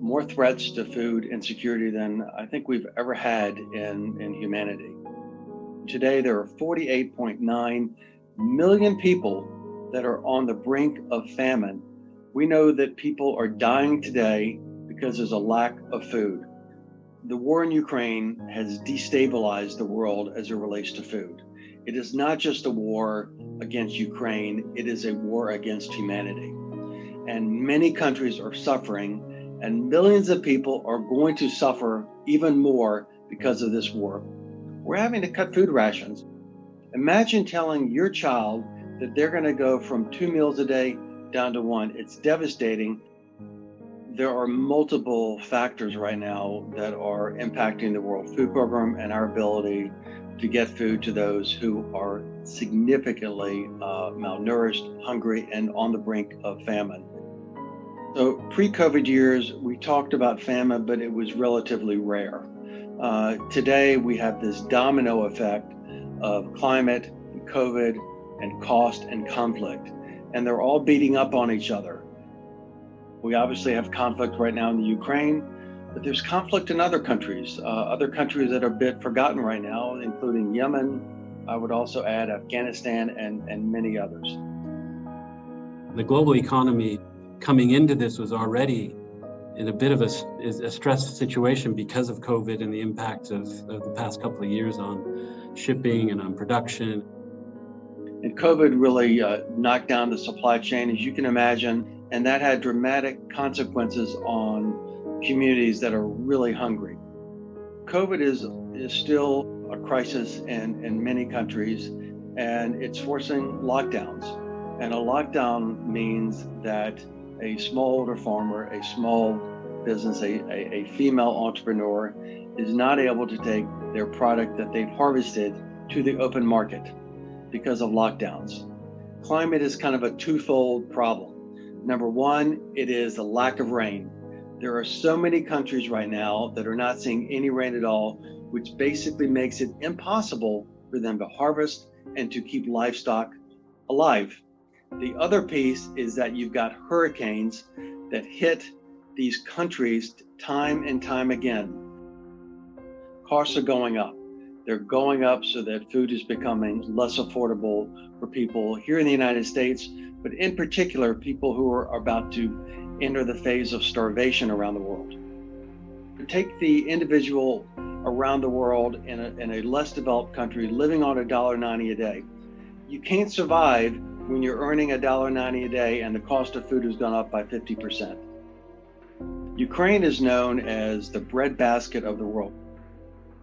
more threats to food insecurity than I think we've ever had in humanity. Today, there are 48.9 million people that are on the brink of famine. We know that people are dying today because there's a lack of food. The war in Ukraine has destabilized the world as it relates to food. It is not just a war against Ukraine, it is a war against humanity. And many countries are suffering, and millions of people are going to suffer even more because of this war. We're having to cut food rations. Imagine telling your child that they're going to go from 2 meals a day down to 1. It's devastating. There are multiple factors right now that are impacting the World Food Program and our ability to get food to those who are significantly malnourished, hungry, and on the brink of famine. So pre-COVID years, we talked about famine, but it was relatively rare. Today, we have this domino effect of climate, and COVID, and cost and conflict, and they're all beating up on each other. We obviously have conflict right now in the Ukraine, but there's conflict in other countries that are a bit forgotten right now, including Yemen. I would also add Afghanistan and many others. The global economy coming into this was already in a bit of a stressed situation because of COVID and the impacts of the past couple of years on shipping and on production. And COVID really knocked down the supply chain, as you can imagine, and that had dramatic consequences on communities that are really hungry. COVID is still a crisis in many countries, and it's forcing lockdowns. And a lockdown means that a smallholder farmer, a small business, a female entrepreneur is not able to take their product that they've harvested to the open market because of lockdowns. Climate is kind of a twofold problem. Number one, it is the lack of rain. There are so many countries right now that are not seeing any rain at all, which basically makes it impossible for them to harvest and to keep livestock alive. The other piece is that you've got hurricanes that hit these countries time and time again. Costs are going up. They're going up so that food is becoming less affordable for people here in the United States, but in particular, people who are about to enter the phase of starvation around the world. Take the individual around the world in a less developed country living on $1.90 a day. You can't survive when you're earning $1.90 a day and the cost of food has gone up by 50%. Ukraine is known as the breadbasket of the world.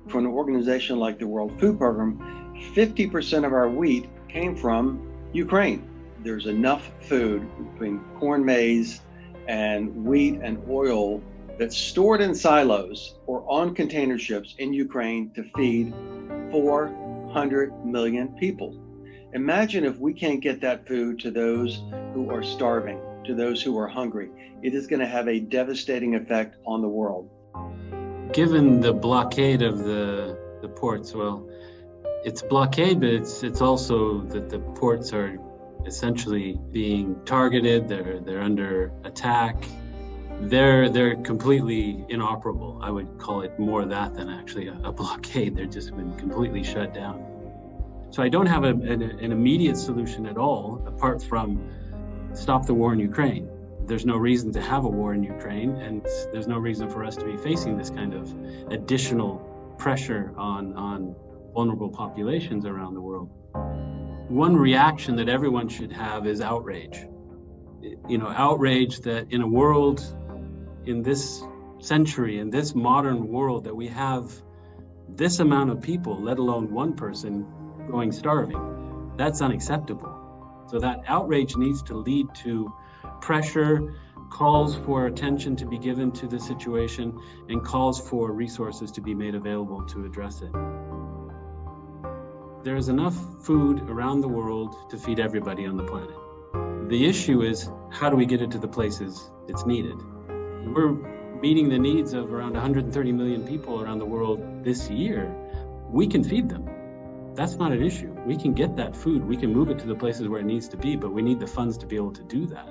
For an organization like the World Food Program, 50% of our wheat came from Ukraine. There's enough food between corn, maize, and wheat and oil that's stored in silos or on container ships in Ukraine to feed 400 million people. Imagine if we can't get that food to those who are starving, to those who are hungry. It is going to have a devastating effect on the world. Given the blockade of the ports, well, it's blockade, but it's also that the ports are essentially being targeted. They're under attack. They're completely inoperable. I would call it more that than actually a blockade. They're just been completely shut down. So I don't have an immediate solution at all, apart from stop the war in Ukraine. There's no reason to have a war in Ukraine, and there's no reason for us to be facing this kind of additional pressure on vulnerable populations around the world. One reaction that everyone should have is outrage. Outrage that in a world, in this century, in this modern world, that we have this amount of people, let alone one person, going starving. That's unacceptable. So that outrage needs to lead to pressure, calls for attention to be given to the situation, and calls for resources to be made available to address it. There is enough food around the world to feed everybody on the planet. The issue is, how do we get it to the places it's needed? We're meeting the needs of around 130 million people around the world this year. We can feed them. That's not an issue. We can get that food. We can move it to the places where it needs to be, but we need the funds to be able to do that.